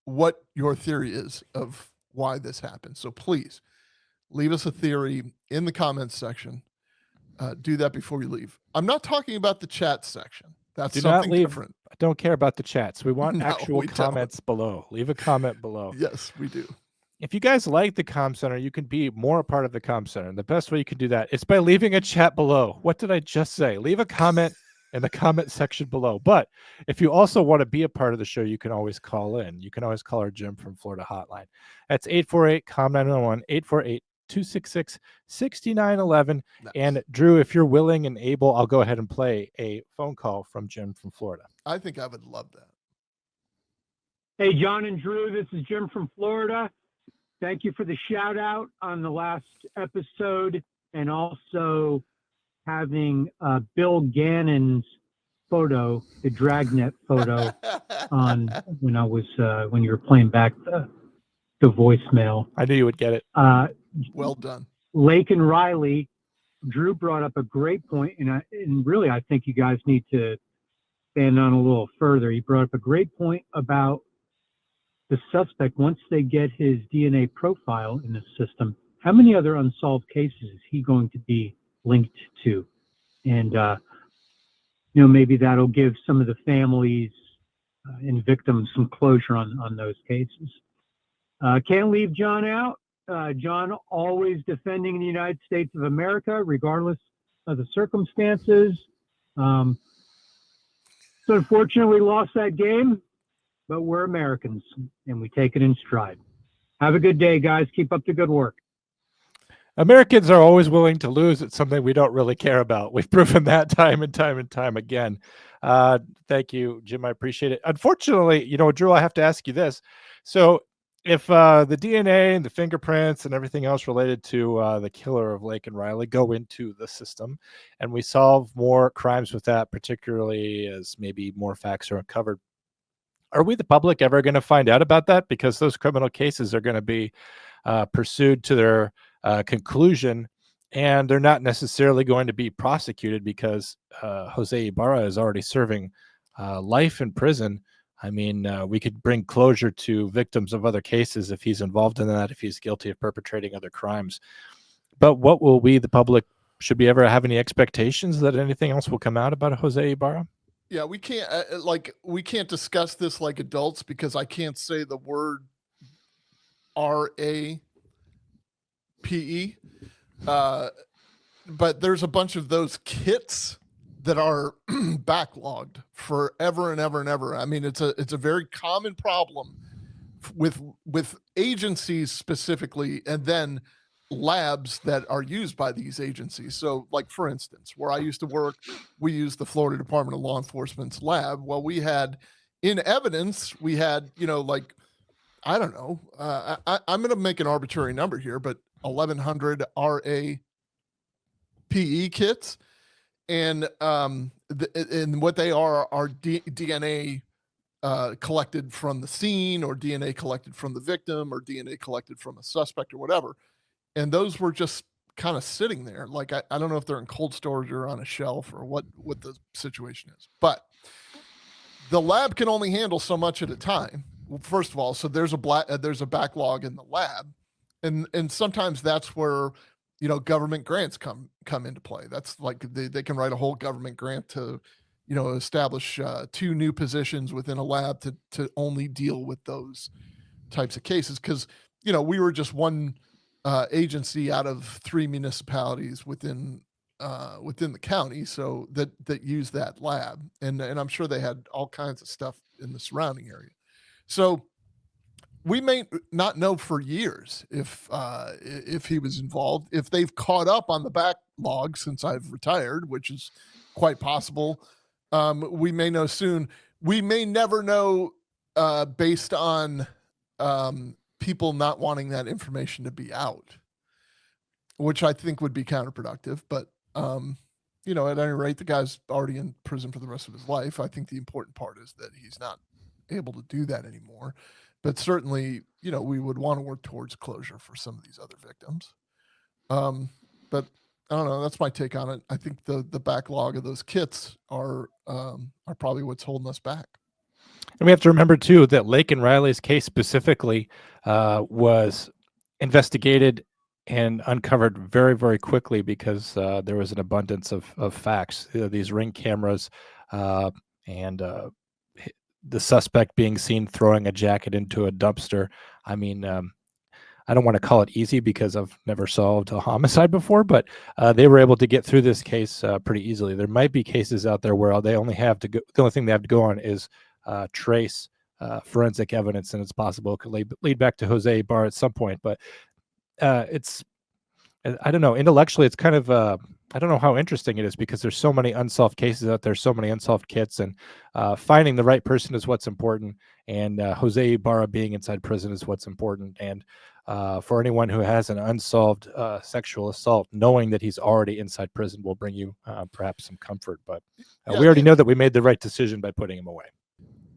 what your theory is of why this happened. So please leave us a theory in the comments section. Do that before you leave. I'm not talking about the chat section. That's Do not something leave. different. I don't care about the chats. We want No, actual we don't. comments below. Leave a comment below. Yes, we do. If you guys like the Comm Center, you can be more a part of the Comm Center. And the best way you can do that is by leaving a chat below. What did I just say? Leave a comment in the comment section below. But if you also want to be a part of the show, you can always call in. You can always call our Jim from Florida hotline. That's 848-COM911, 848-266-6911. Nice. And Drew, if you're willing and able, I'll go ahead and play a phone call from Jim from Florida. I think I would love that. Hey, John and Drew, this is Jim from Florida. Thank you for the shout out on the last episode, and also having Bill Gannon's photo, the dragnet photo, on when you were playing back the voicemail. I knew you would get it. Well done. Lake and Riley, Drew brought up a great point, and really I think you guys need to stand on a little further. He brought up a great point about the suspect, once they get his DNA profile in the system, how many other unsolved cases is he going to be linked to? And, maybe that'll give some of the families and victims some closure on those cases. Can't leave John out. John always defending the United States of America, regardless of the circumstances. So unfortunately, we lost that game. But we're Americans, and we take it in stride. Have a good day, guys. Keep up the good work. Americans are always willing to lose at something we don't really care about. We've proven that time and time and time again. Thank you, Jim. I appreciate it. Unfortunately, Drew, I have to ask you this. So if the DNA and the fingerprints and everything else related to the killer of Lake and Riley go into the system, and we solve more crimes with that, particularly as maybe more facts are uncovered, are we, the public, ever going to find out about that? Because those criminal cases are going to be pursued to their conclusion, and they're not necessarily going to be prosecuted because Jose Ibarra is already serving life in prison. I mean, we could bring closure to victims of other cases if he's involved in that, if he's guilty of perpetrating other crimes. But what will we, the public, should we ever have any expectations that anything else will come out about Jose Ibarra? Yeah, we can't discuss this like adults because I can't say the word RAPE. But there's a bunch of those kits that are backlogged forever and ever and ever. I mean, it's a very common problem with agencies specifically, and then labs that are used by these agencies. So, like, for instance, where I used to work, we used the Florida Department of Law Enforcement's lab. Well, we had in evidence, we had, I don't know. I'm going to make an arbitrary number here, but 1,100 RAPE kits, and what they are DNA collected from the scene, or DNA collected from the victim, or DNA collected from a suspect, or whatever. And those were just kind of sitting there. Like, I don't know if they're in cold storage or on a shelf or what the situation is, but the lab can only handle so much at a time. Well, first of all, so there's a backlog in the lab, and sometimes that's where, you know, government grants come into play. That's like they can write a whole government grant to, you know, establish 2 new positions within a lab to only deal with those types of cases, because, you know, we were just one agency out of 3 municipalities within the county, so that use that lab, and I'm sure they had all kinds of stuff in the surrounding area. So we may not know for years if he was involved. If they've caught up on the backlog since I've retired, which is quite possible, we may know soon. We may never know, based on people not wanting that information to be out, which I think would be counterproductive. But you know, at any rate, the guy's already in prison for the rest of his life. I think the important part is that he's not able to do that anymore. But certainly, you know, we would want to work towards closure for some of these other victims. But I don't know. That's my take on it. I think the backlog of those kits are probably what's holding us back. And we have to remember too that Lake and Riley's case specifically was investigated and uncovered very, very quickly because there was an abundance of facts. These Ring cameras and the suspect being seen throwing a jacket into a dumpster. I mean, I don't want to call it easy because I've never solved a homicide before, but they were able to get through this case pretty easily. There might be cases out there where they only have to go, the only thing they have to go on is trace forensic evidence, and it's possible it could lead back to Jose Ibarra at some point. But it's, I don't know, intellectually, it's kind of, I don't know how interesting it is because there's so many unsolved cases out there, so many unsolved kits, and finding the right person is what's important. And Jose Ibarra being inside prison is what's important. And for anyone who has an unsolved sexual assault, knowing that he's already inside prison will bring you perhaps some comfort. But we already know that we made the right decision by putting him away.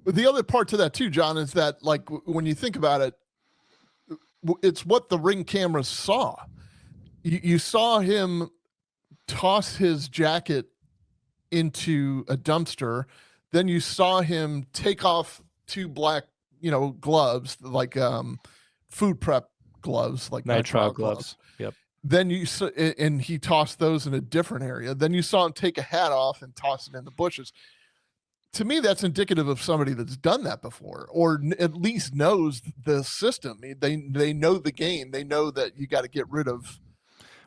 But the other part to that too, John, is that, like, when you think about it, it's what the Ring cameras saw. You saw him toss his jacket into a dumpster. Then you saw him take off 2 black, you know, gloves, like food prep gloves, like nitrile gloves. Yep. Then and he tossed those in a different area. Then you saw him take a hat off and toss it in the bushes. To me, that's indicative of somebody that's done that before, or at least knows the system. They know the game. They know that you got to get rid of,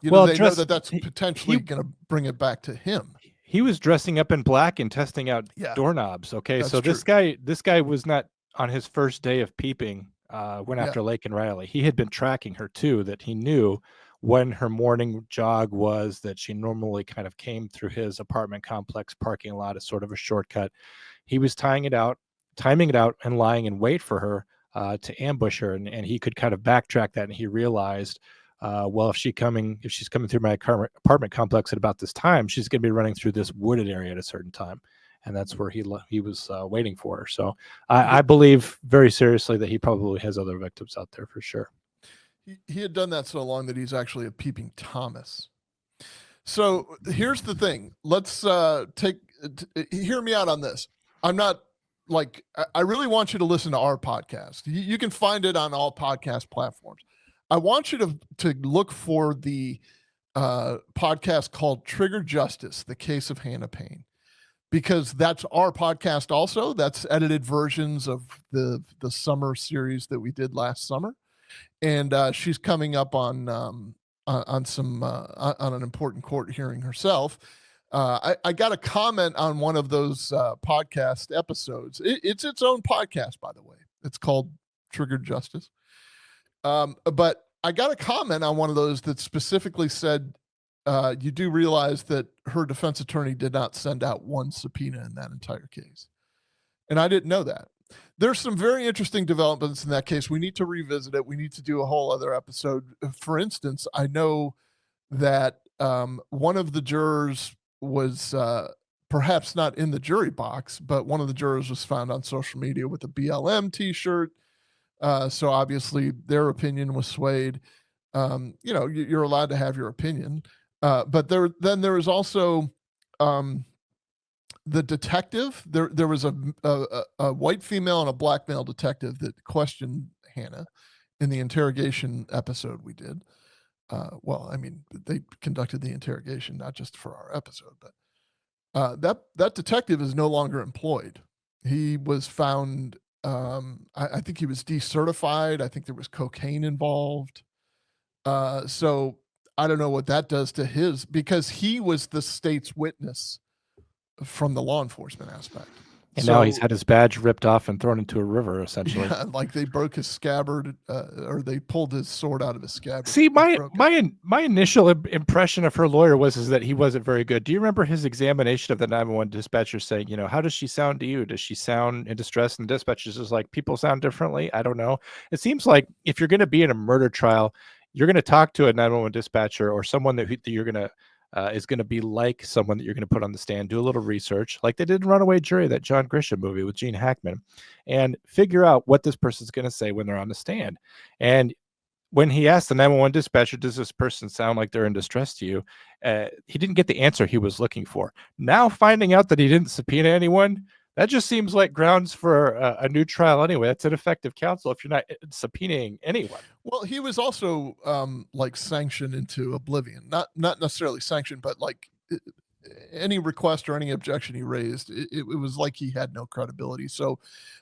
you know, they know that that's potentially going to bring it back to him. He was dressing up in black and testing out doorknobs. Okay. So this guy was not on his first day of peeping went after Lake and Riley. He had been tracking her too, that he knew when her morning jog was, that she normally kind of came through his apartment complex parking lot as sort of a shortcut. He was timing it out and lying in wait for her to ambush her. And he could kind of backtrack that. And he realized, well, if she's coming through my apartment complex at about this time, she's going to be running through this wooded area at a certain time. And that's where he was waiting for her. So I believe very seriously that he probably has other victims out there for sure. He had done that so long that he's actually a peeping Thomas. So here's the thing. Let's hear me out on this. I'm not like, I really want you to listen to our podcast. You can find it on all podcast platforms. I want you to look for the podcast called Trigger Justice, The Case of Hannah Payne, because that's our podcast also. That's edited versions of the summer series that we did last summer. And she's coming up on an important court hearing herself. I got a comment on one of those podcast episodes. It's its own podcast, by the way. It's called Trigger Justice. But I got a comment on one of those that specifically said, you do realize that her defense attorney did not send out one subpoena in that entire case. And I didn't know that. there's some very interesting developments in that case. We need to revisit it. We need to do a whole other episode. For instance, I know that one of the jurors was perhaps not in the jury box, but one of the jurors was found on social media with a BLM T-shirt. So obviously their opinion was swayed. You're allowed to have your opinion, but there was also the detective. There was a white female and a black male detective that questioned Hannah in the interrogation episode we did. Well, I mean, they conducted the interrogation not just for our episode, but that detective is no longer employed. He was found. I think he was decertified. I think there was cocaine involved. So I don't know what that does to his, because he was the state's witness from the law enforcement aspect. And now he's had his badge ripped off and thrown into a river, essentially. Yeah, like they broke his scabbard, or they pulled his sword out of his scabbard. See, my initial impression of her lawyer is that he wasn't very good. Do you remember his examination of the 911 dispatcher saying, how does she sound to you? Does she sound in distress? And the dispatcher's just like, people sound differently. I don't know. It seems like if you're going to be in a murder trial, you're going to talk to a 911 dispatcher or someone that you're going to is going to be like someone that you're going to put on the stand, do a little research like they did in Runaway Jury, that John Grisham movie with Gene Hackman, and figure out what this person's going to say when they're on the stand. And when he asked the 911 dispatcher, does this person sound like they're in distress to you? He didn't get the answer he was looking for. Now finding out that he didn't subpoena anyone, that just seems like grounds for a new trial anyway. That's ineffective counsel if you're not subpoenaing anyone. Well, he was also like sanctioned into oblivion. Not necessarily sanctioned, but like any request or any objection he raised, it was like he had no credibility. So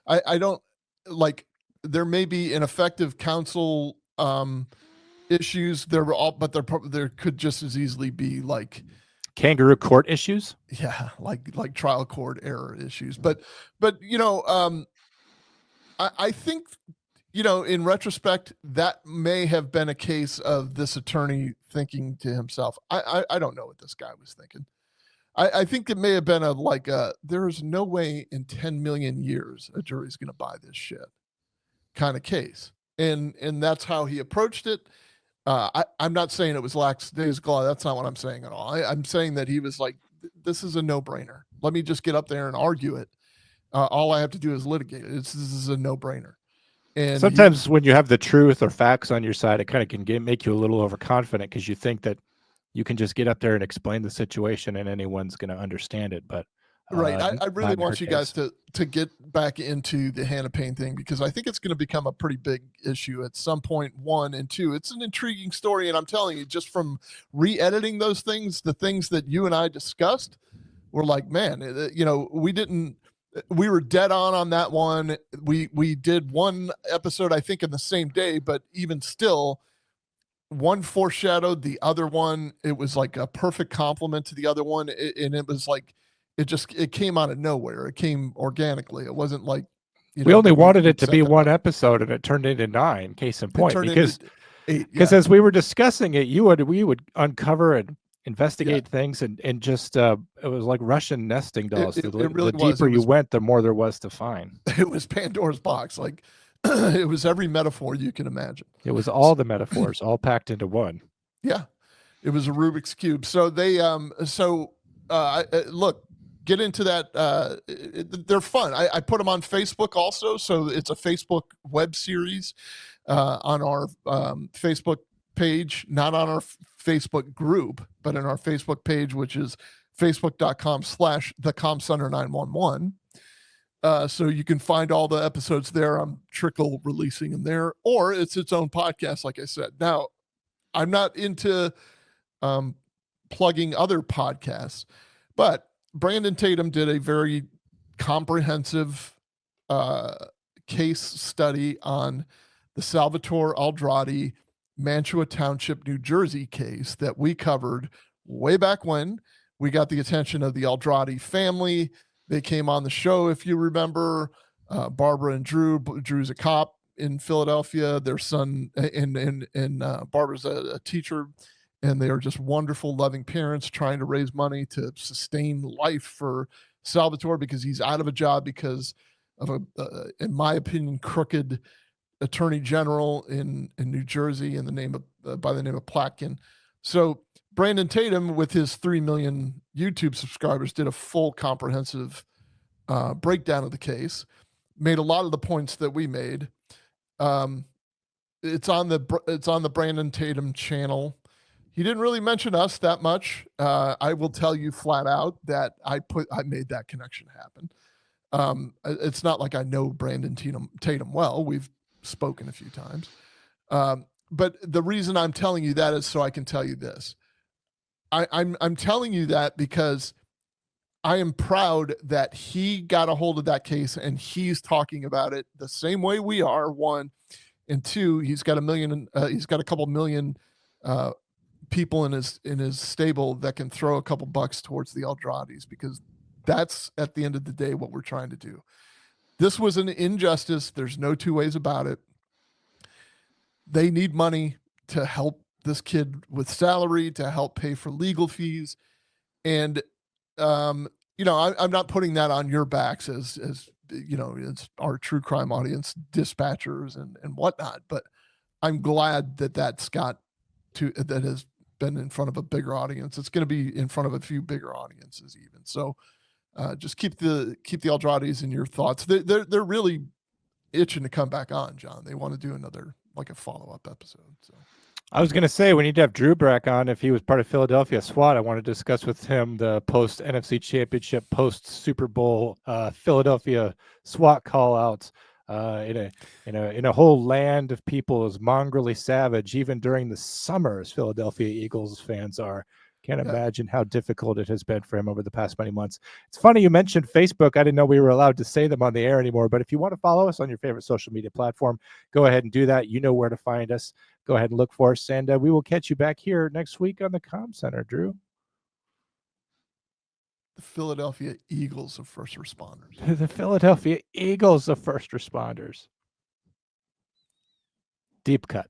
I don't like, there may be ineffective counsel issues. There could just as easily be like kangaroo court issues. Yeah, like trial court error issues. But I think, in retrospect, that may have been a case of this attorney thinking to himself, I don't know what this guy was thinking. I think it may have been there is no way in 10 million years a jury's going to buy this shit kind of case. And that's how he approached it. I'm not saying it was lackadaisical. That's not what I'm saying at all. I'm saying that he was like, this is a no-brainer. Let me just get up there and argue it. All I have to do is litigate it. This is a no-brainer. And sometimes when you have the truth or facts on your side, it kind of can make you a little overconfident because you think that you can just get up there and explain the situation and anyone's going to understand it. But right. I really want you guys to get back into the Hannah Payne thing, because I think it's going to become a pretty big issue at some point. 1 and 2, it's an intriguing story. And I'm telling you, just from re-editing those things, the things that you and I discussed, we're like, man, we were dead on that one. We did one episode, I think, in the same day, but even still, one foreshadowed the other one. It was like a perfect complement to the other one. And it was like, it came out of nowhere. It came organically. It wasn't like, we only wanted it to be one episode and it turned into 9, case in point, because 8, as we were discussing it, we would uncover and investigate things and just it was like Russian nesting dolls. It really the deeper you went, the more there was to find. It was Pandora's box. Like it was every metaphor you can imagine. It was all the metaphors all packed into one. Yeah, it was a Rubik's cube. So they look, get into that. They're fun. I put them on Facebook also. So it's a Facebook web series on our Facebook page, not on our Facebook group, but in our Facebook page, which is facebook.com/thecomcenter911. So you can find all the episodes there. I'm trickle releasing them there, or it's its own podcast, like I said. Now, I'm not into plugging other podcasts, but Brandon Tatum did a very comprehensive case study on the Salvatore Aldrade Mantua Township, New Jersey case that we covered way back when. We got the attention of the Aldrade family. They came on the show, if you remember. Barbara and Drew. Drew's a cop in Philadelphia. Their son and Barbara's a teacher, and they are just wonderful, loving parents trying to raise money to sustain life for Salvatore because he's out of a job because in my opinion, crooked attorney general in New Jersey in the name of by the name of Platkin. So Brandon Tatum, with his 3 million YouTube subscribers, did a full comprehensive breakdown of the case, made a lot of the points that we made. It's on the Brandon Tatum channel. He didn't really mention us that much. I will tell you flat out that I made that connection happen. It's not like I know Brandon Tatum well. We've spoken a few times. But the reason I'm telling you that is so I can tell you this. I'm telling you that because I am proud that he got a hold of that case and he's talking about it the same way we are. One, and two, he's got a couple million people in his stable that can throw a couple bucks towards the Eldrades, because that's at the end of the day what we're trying to do. This was an injustice. There's no two ways about it. They need money to help this kid with salary, to help pay for legal fees. And, I'm not putting that on your backs as it's our true crime audience, dispatchers and whatnot, but I'm glad that that has been in front of a bigger audience. It's going to be in front of a few bigger audiences even. So just keep the Eldrades in your thoughts. They're really itching to come back on, John. They want to do another, like a follow-up episode. So I was going to say, we need to have Drew back on. If he was part of Philadelphia SWAT, I want to discuss with him the post NFC Championship, post Super Bowl Philadelphia SWAT call outs in a whole land of people as mongrelly savage, even during the summer, as Philadelphia Eagles fans are. Can't imagine how difficult it has been for him over the past many months. It's funny you mentioned Facebook. I didn't know we were allowed to say them on the air anymore, but if you want to follow us on your favorite social media platform, go ahead and do that. You know where to find us. Go ahead and look for us, and we will catch you back here next week on the Comm Center, Drew. The Philadelphia Eagles of first responders. The Philadelphia Eagles of first responders. Deep cut.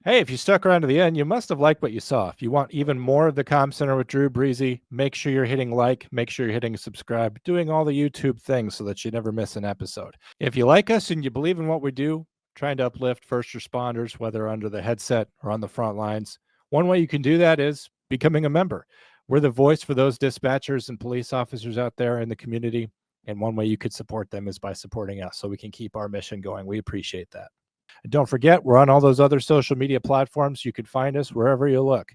Hey, if you stuck around to the end, you must have liked what you saw. If you want even more of the Comm Center with Drew Breezy, make sure you're hitting like, make sure you're hitting subscribe, doing all the YouTube things so that you never miss an episode. If you like us and you believe in what we do, trying to uplift first responders, whether under the headset or on the front lines, one way you can do that is becoming a member. We're the voice for those dispatchers and police officers out there in the community, and one way you could support them is by supporting us so we can keep our mission going. We appreciate that. And don't forget, we're on all those other social media platforms. You can find us wherever you look.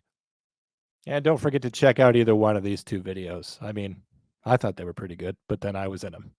And don't forget to check out either one of these two videos. I mean, I thought they were pretty good, but then I was in them.